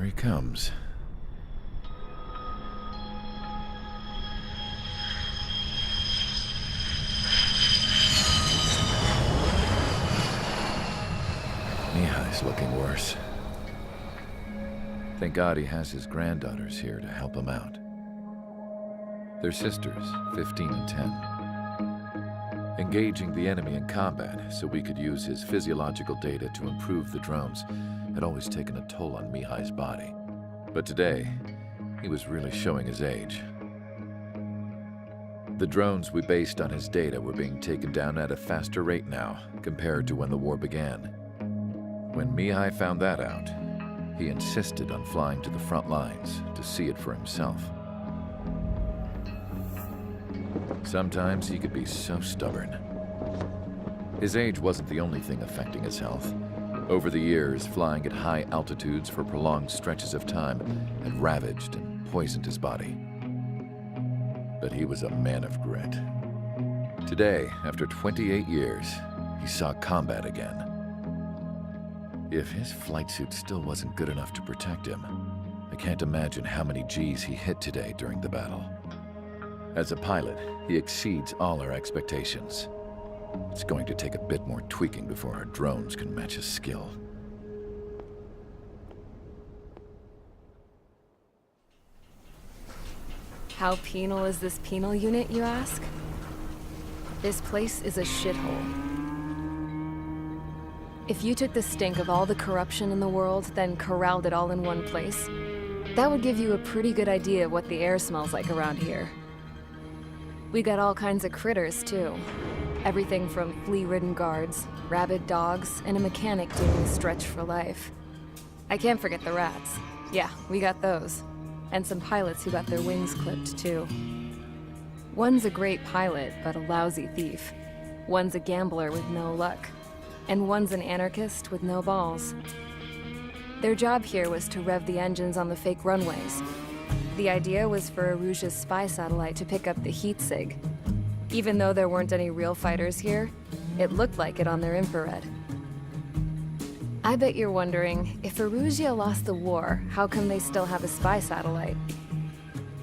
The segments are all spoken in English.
he comes. Mihai's looking worse. Thank God he has his granddaughters here to help him out. They're sisters, 15 and 10. Engaging the enemy in combat so we could use his physiological data to improve the drones had always taken a toll on Mihai's body. But today, he was really showing his age. The drones we based on his data were being taken down at a faster rate now compared to when the war began. When Mihai found that out, he insisted on flying to the front lines to see it for himself. Sometimes he could be so stubborn. His age wasn't the only thing affecting his health. Over the years, flying at high altitudes for prolonged stretches of time had ravaged and poisoned his body. But he was a man of grit. Today, after 28 years, he saw combat again. If his flight suit still wasn't good enough to protect him, I can't imagine how many G's he hit today during the battle. As a pilot, he exceeds all our expectations. It's going to take a bit more tweaking before our drones can match his skill. How penal is this penal unit, you ask? This place is a shithole. If you took the stink of all the corruption in the world, then corralled it all in one place, that would give you a pretty good idea of what the air smells like around here. We got all kinds of critters, too. Everything from flea-ridden guards, rabid dogs, and a mechanic doing stretch for life. I can't forget the rats. Yeah, we got those. And some pilots who got their wings clipped, too. One's a great pilot, but a lousy thief. One's a gambler with no luck. And one's an anarchist with no balls. Their job here was to rev the engines on the fake runways. The idea was for Aruja's spy satellite to pick up the heat sig. Even though there weren't any real fighters here, it looked like it on their infrared. I bet you're wondering, if Aruja lost the war, how come they still have a spy satellite?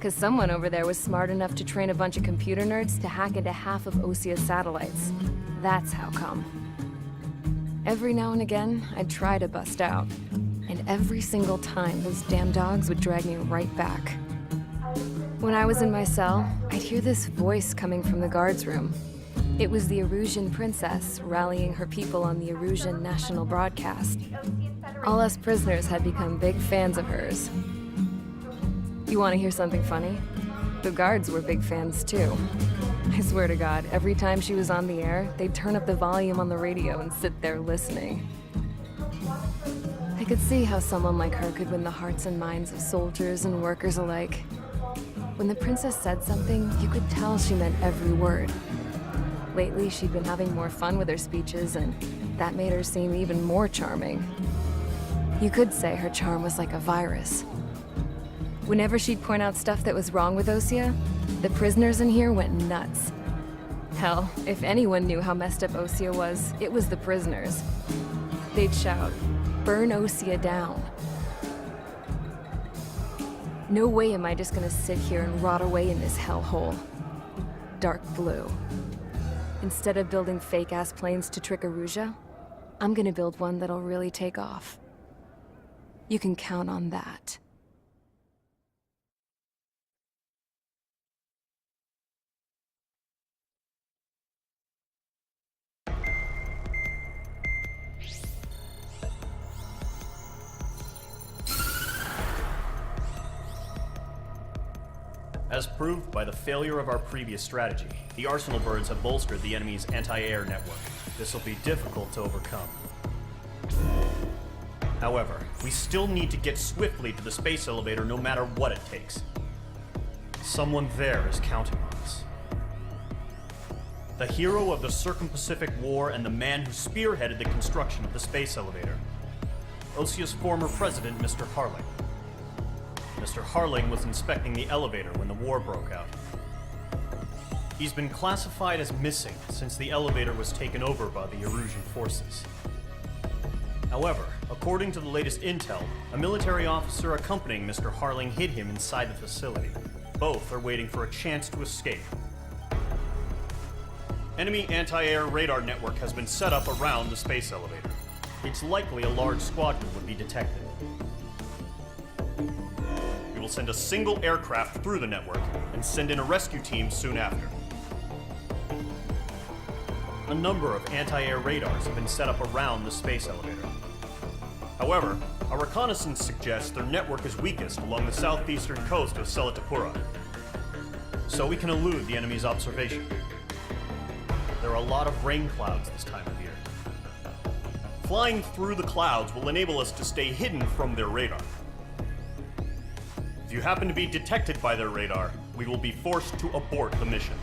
'Cause someone over there was smart enough to train a bunch of computer nerds to hack into half of Osia's satellites. That's how come. Every now and again, I'd try to bust out. And every single time, those damn dogs would drag me right back. When I was in my cell, I'd hear this voice coming from the guards room. It was the Erusian princess rallying her people on the Erusian national broadcast. All us prisoners had become big fans of hers. You want to hear something funny? The guards were big fans too. I swear to God, every time she was on the air, they'd turn up the volume on the radio and sit there listening. I could see how someone like her could win the hearts and minds of soldiers and workers alike. When the princess said something, you could tell she meant every word. Lately, she'd been having more fun with her speeches, and that made her seem even more charming. You could say her charm was like a virus. Whenever she'd point out stuff that was wrong with Osia, the prisoners in here went nuts. Hell, if anyone knew how messed up Osia was, it was the prisoners. They'd shout, "Burn Osia down." No way am I just gonna sit here and rot away in this hellhole. Dark blue. Instead of building fake-ass planes to trick Aruja, I'm gonna build one that'll really take off. You can count on that. As proved by the failure of our previous strategy, the Arsenal birds have bolstered the enemy's anti-air network. This will be difficult to overcome. However, we still need to get swiftly to the space elevator no matter what it takes. Someone there is counting on us. The hero of the Circum-Pacific War and the man who spearheaded the construction of the space elevator. Osia's former president, Mr. Harling. Mr. Harling was inspecting the elevator when the war broke out. He's been classified as missing since the elevator was taken over by the Erusian forces. However, according to the latest intel, a military officer accompanying Mr. Harling hid him inside the facility. Both are waiting for a chance to escape. Enemy anti-air radar network has been set up around the space elevator. It's likely a large squadron would be detected. We will send a single aircraft through the network and send in a rescue team soon after. A number of anti-air radars have been set up around the space elevator. However, our reconnaissance suggests their network is weakest along the southeastern coast of Selatapura, so we can elude the enemy's observation. There are a lot of rain clouds this time of year. Flying through the clouds will enable us to stay hidden from their radar. If you happen to be detected by their radar, we will be forced to abort the mission.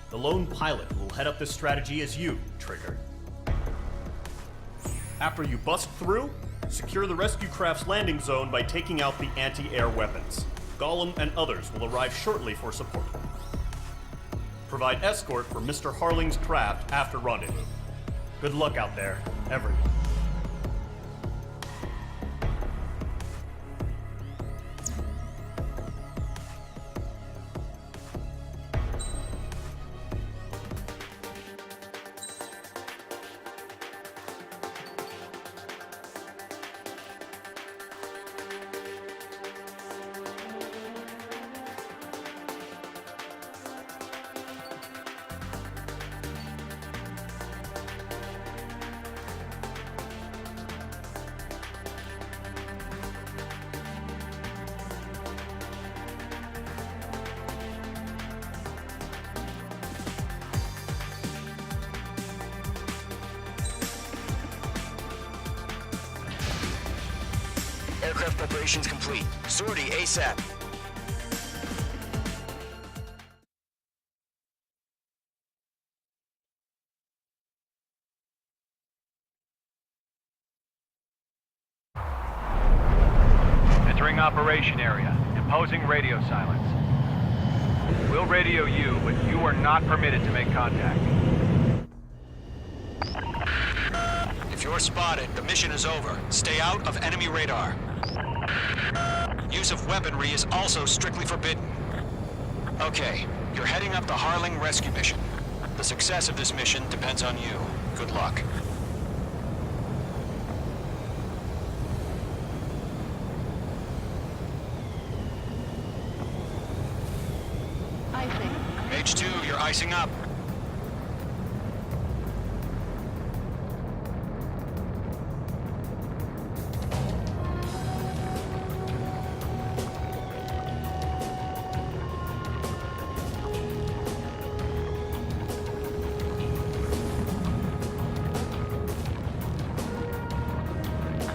The lone pilot who will head up this strategy is you, Trigger. After you bust through, secure the rescue craft's landing zone by taking out the anti-air weapons. Gollum and others will arrive shortly for support. Provide escort for Mr. Harling's craft after rendezvous. Good luck out there, everyone. Aircraft preparations complete. Sortie ASAP. Entering operation area. Imposing radio silence. We'll radio you, but you are not permitted to make contact. If you're spotted, the mission is over. Stay out of enemy radar. Use of weaponry is also strictly forbidden. Okay, you're heading up the Harling rescue mission. The success of this mission depends on you. Good luck. Icing. H2, you're icing up.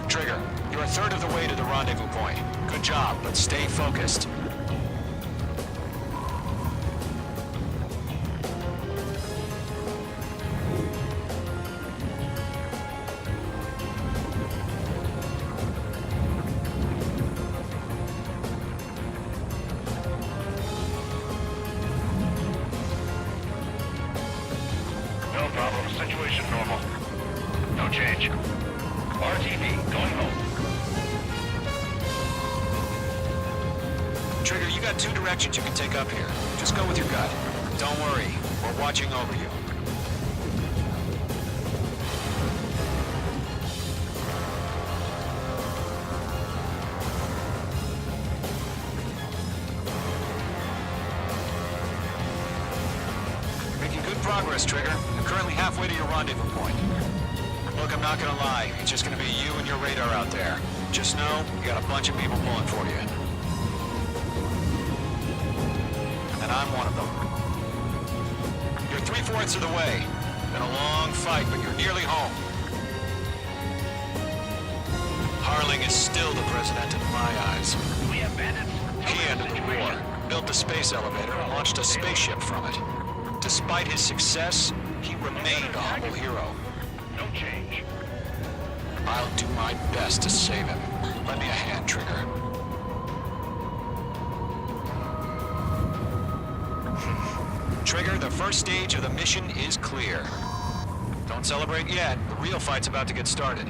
Trigger, you're a third of the way to the rendezvous point. Good job, but stay focused. No problem. Situation normal. No change. RTV, going home. Trigger, you got two directions you can take up here. Just go with your gut. Don't worry, we're watching over you. Making good progress, Trigger. You're currently halfway to your rendezvous point. Look, I'm not gonna lie. It's just gonna be you and your radar out there. Just know, you got a bunch of people pulling for you. And I'm one of them. You're 3/4 of the way. Been a long fight, but you're nearly home. Harling is still the president in my eyes. We have bandits. He ended the war, built the space elevator, and launched a spaceship from it. Despite his success, he remained a humble hero. No change. I'll do my best to save him. Lend me a hand, Trigger. Trigger, the first stage of the mission is clear. Don't Don't celebrate yet. The real fight's about to get started.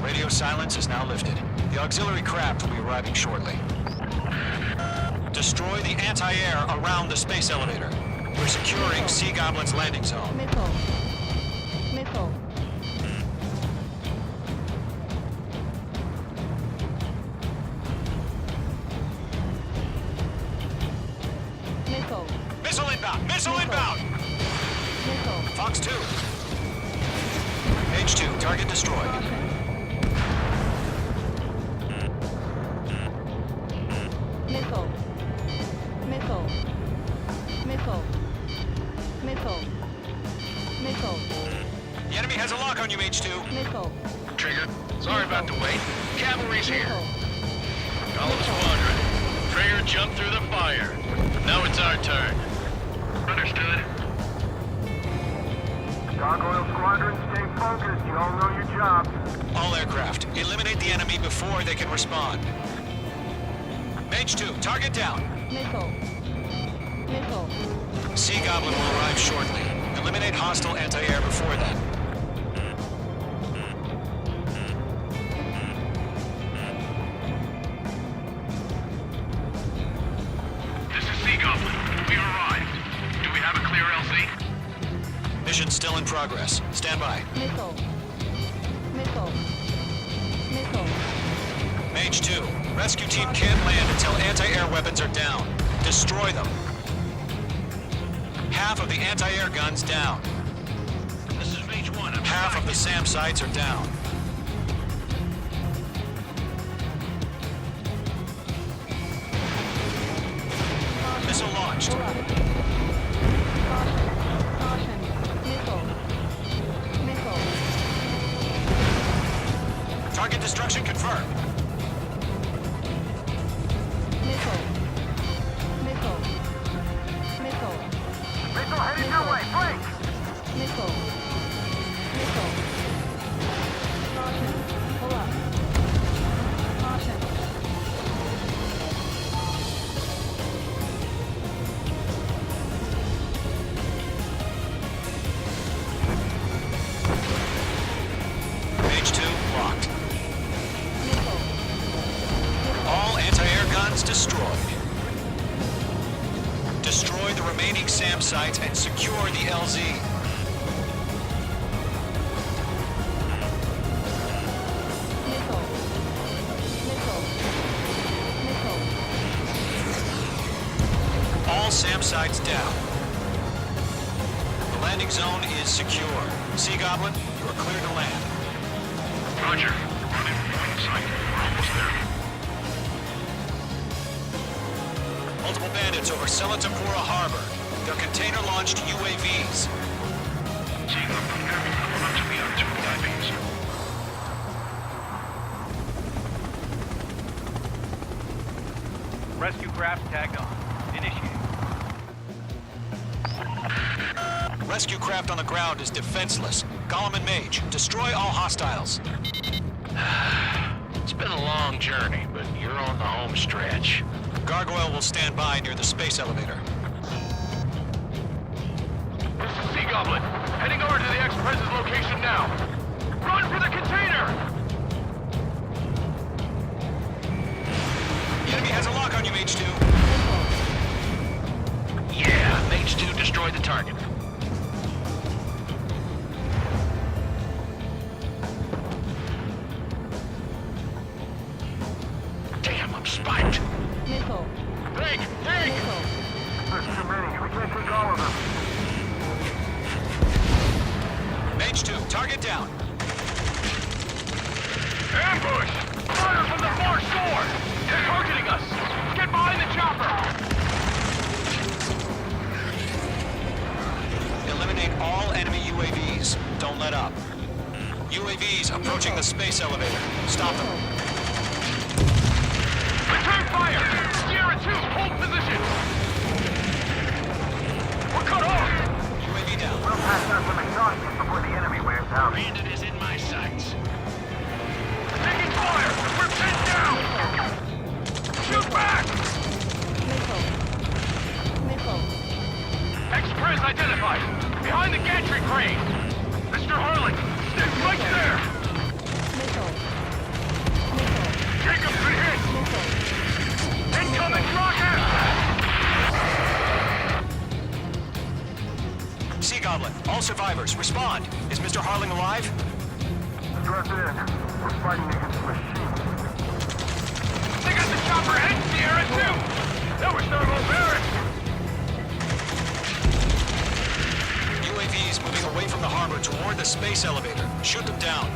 Radio silence is now lifted. The auxiliary craft will be arriving shortly. Destroy the anti-air around the space elevator. We're securing Sea Goblin's landing zone. Missile. Missile. Missile. Missile inbound! Missile inbound! Missile. Fox 2. H2, target destroyed. Missile. Missile. Missile. Missile. Missile. The enemy has a lock on you, H2. Missile. Trigger, sorry about the wait. Cavalry's here. Missile. Column Squadron. Trigger jumped through the fire. Now it's our turn. Understood. Gargoyle Squadron, stay focused. You all know your job. All aircraft, eliminate the enemy before they can respond. Mage 2, target down. Missile. Missile. Sea Goblin will arrive shortly. Eliminate hostile anti-air before then. This is Sea Goblin. We arrived. Do we have a clear LZ? Mission still in progress. Stand by. Missile. Missile. Missile. Mage 2, rescue team can't land until anti-air weapons are down. Destroy them. Half of the anti-air guns down. This is Mage 1. I'm Half of the SAM sites are down. Missile launched. Caution. Missile. Missile. Target destruction confirmed. Missile. Missile. Missile. Missile headed your way. Blake! Missile. Missile. Caution. Pull up. Caution. Mage 2 locked. Missile. All anti-air guns destroyed. Destroy the remaining SAM sites and secure the LZ. Missile. Missile. Missile. All SAM sites down. The landing zone is secure. Sea Goblin, you are clear to land. Roger. Running point sight. We're almost there. Multiple bandits over Selatapura Harbor. They're container-launched UAVs. Sea Goblin, heavy. We're about to be on 2 IVs. Rescue craft tagged on. Initiate. Rescue craft on the ground is defenseless. Gollum and Mage, destroy all hostiles. It's been a long journey, but you're on the home stretch. Gargoyle will stand by near the space elevator. This is Sea Goblin. Heading over to the Express's location now. Run for the container! The enemy has a lock on you, Mage 2. Yeah, Mage 2 destroyed the target. Damn, I'm spiked. Missile. Take! Take! Missile. There's too many. We can't take all of them. Mage 2, target down. Ambush! Fire from the far shore! They're targeting us! Get behind the chopper! Eliminate all enemy UAVs. Don't let up. UAVs approaching the space elevator. Stop them. Return fire! Sierra 2, hold position! We're cut off! UAV down. We'll pass out some exhaustion before the enemy wears out. Bandit is in my sights. Taking fire! We're pinned down! Shoot back! Missile. Missile. Express Target is identified. Behind the gantry crane. Mr. Harling, stay right there. Missile. Jacob's been hit. Incoming rocket! Sea Goblin, all survivors, respond. Is Mr. Harling alive? Stress in. We're fighting against machines. They got the chopper heading Sierra too. That was thermal barracks. UAVs moving away from the harbor toward the space elevator. Shoot them down.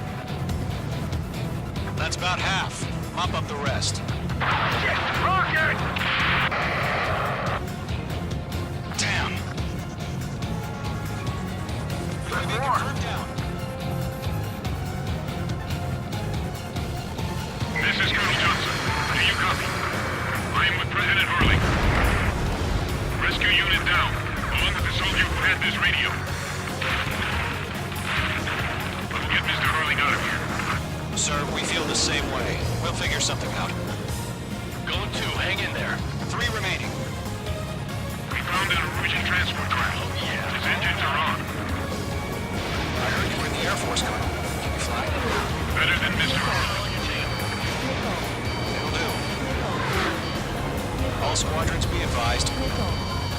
That's about half. Mop up the rest. Rocket! Damn. UAV confirmed down. This is Colonel Johnson. Do you copy? I am with President Harling. Rescue unit down, along with the soldier who had this radio. Let's get Mr. Harling out of here. Sir, we feel the same way. We'll figure something out. Going two, hang in there. 3 remaining. We found an Norwegian transport craft. Yeah. His engines are on. I heard you were in the Air Force, Colonel. Can you fly? Better than Mr. Harling. It'll do. All squadrons be advised.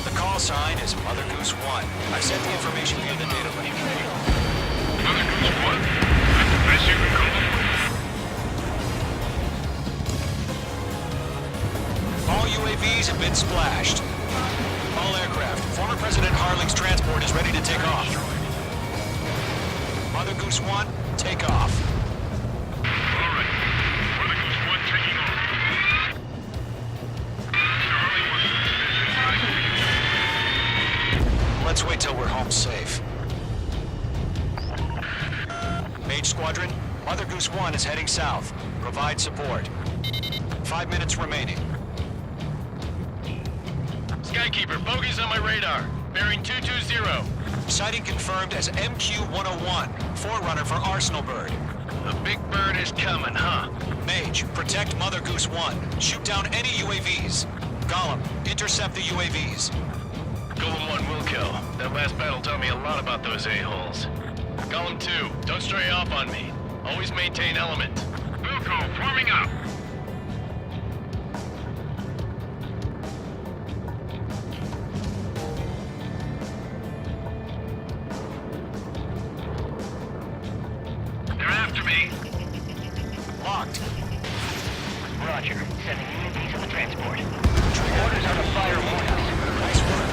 The call sign is Mother Goose 1. I sent the information via the data link. Mother Goose 1? That's the best you can call them? All UAVs have been splashed. All aircraft. Former President Harling's transport is ready to take off. Mother Goose 1, take off. All right. Mother Goose 1 taking off. Mr. Harling wants Let's wait till we're home safe. Mage Squadron, Mother Goose 1 is heading south. Provide support. 5 minutes remaining. Skykeeper, bogeys on my radar. Bearing 220. Sighting confirmed as MQ-101, forerunner for Arsenal Bird. The big bird is coming, huh? Mage, protect Mother Goose 1. Shoot down any UAVs. Gollum, intercept the UAVs. Golem 1 will kill. That last battle taught me a lot about those a-holes. Golem 2, don't stray off on me. Always maintain element. Wilco, forming up. They're after me. Locked. Roger. Sending UAVs to the transport. Orders on the fire warning. Nice work.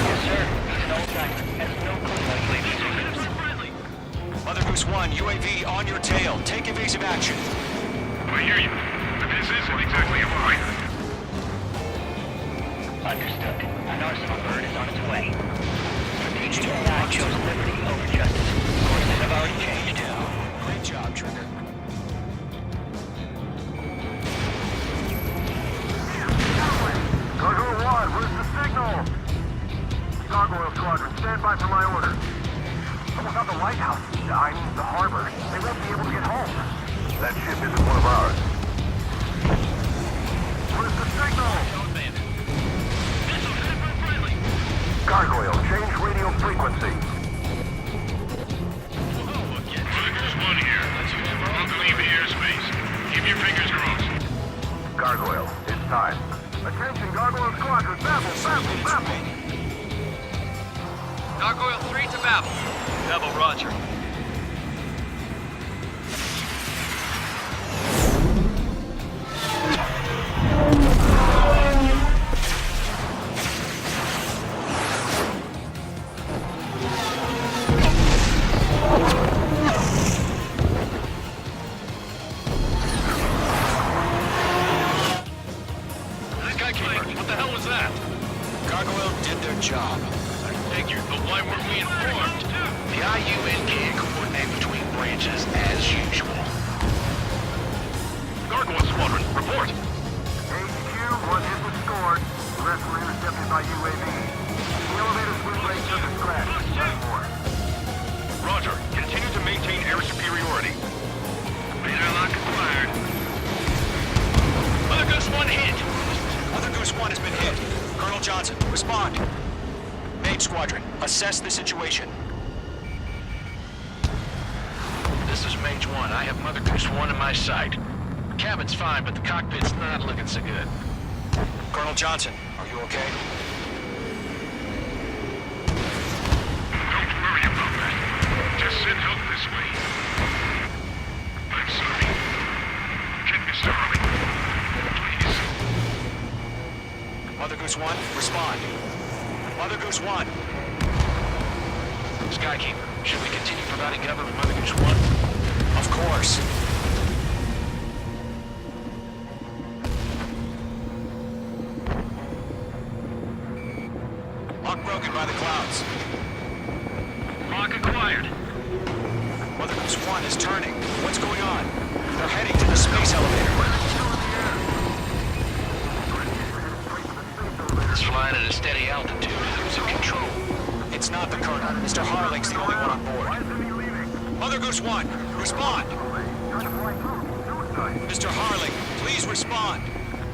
Yes, sir. He's an old-timer. Has no clue what UAVs are. Mother Goose 1, UAV on your tail. Take evasive action. I hear you, but this isn't exactly a fight. Understood. An Arsenal bird is on its way. Strategic AI chose liberty over justice. Courses have already changed. Great job, Trigger. Gargoyle 1, where's the signal? Gargoyle Squadron, stand by for my order. Someone's on the lighthouse. I mean, the harbor. They won't be able to get home. That ship isn't one of ours. Where's the signal? Gargoyle, change radio frequency. Mother Goose 1 here. About to leave the airspace. Keep your fingers crossed. Gargoyle, it's time. Attention, Gargoyle Squadron, Babel, Babel, Babel. Gargoyle 3 to Babel. Babel, roger. Skykeeper, what the hell was that? Gargoyle did their job. I figured, but why weren't we informed? The IUN can't coordinate between branches as usual. Gargoyle Squadron, report. HQ, one hit was scored. The rest were intercepted by UAV. The elevator swim rate doesn't crash. Nothing more. Roger. Continue to maintain air superiority. Radar lock acquired. Mother Goose 1 hit. Mother Goose 1 has been hit. Colonel Johnson, respond. Mage Squadron, Assess the situation. This is Mage 1. I have Mother Goose 1 in my sight. Cabin's fine, but the cockpit's not looking so good. Colonel Johnson, are you okay? Don't worry about that. Just send help this way. I'm sorry. Get Mr. Harley. Please. Mother Goose 1, respond. Mother Goose 1. Skykeeper, should we continue providing cover with Mother Goose 1? Of course. Lock broken by the clouds. Lock acquired. Mother Goose 1 is turning. What's going on? They're heading to the space elevator. It's flying at a steady altitude. Who's in control? It's not the Colonel. Mr. Harling's the only one on board. Mother Goose 1, respond! Mr. Harling, please respond!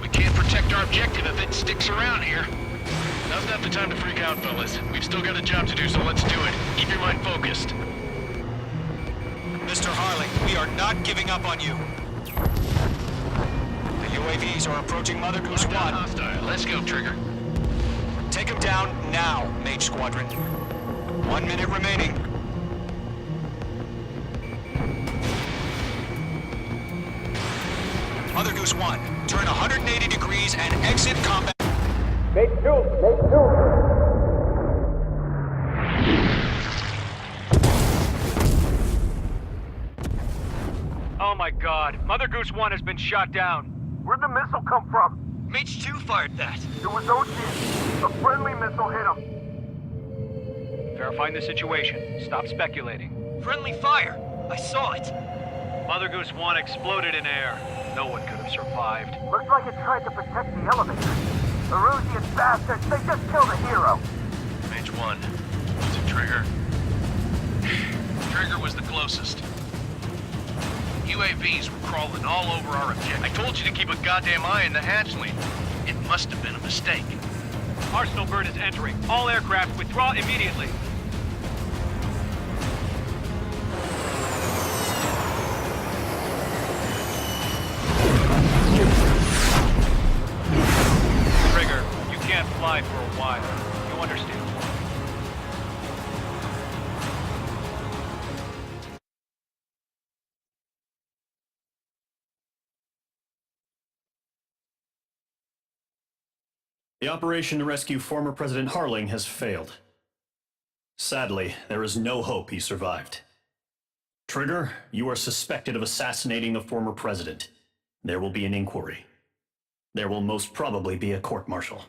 We can't protect our objective if it sticks around here. Now's not the time to freak out, fellas. We've still got a job to do, so let's do it. Keep your mind focused. Mr. Harling, we are not giving up on you. The UAVs are approaching Mother Goose 1. Hostile. Let's go, Trigger. Take him down now, Mage Squadron. 1 minute remaining. Mother Goose 1, turn 180 degrees and exit combat. Oh my god, Mother Goose 1 has been shot down. Where'd the missile come from? Mage 2 fired that. It was Ocean. A friendly missile hit him. Verifying the situation. Stop speculating. Friendly fire. I saw it. Mother Goose 1 exploded in air. No one could have survived. Looks like it tried to protect the elevator. The Rusian bastards, they just killed a hero. Mage 1. Was it Trigger? Trigger was the closest. UAVs were crawling all over our objective. I told you to keep a goddamn eye on the hatchling. It must have been a mistake. Arsenal bird is entering. All aircraft withdraw immediately. Trigger, you can't fly for a while. You understand? The operation to rescue former President Harling has failed. Sadly, there is no hope he survived. Trigger, you are suspected of assassinating the former president. There will be an inquiry. There will most probably be a court-martial.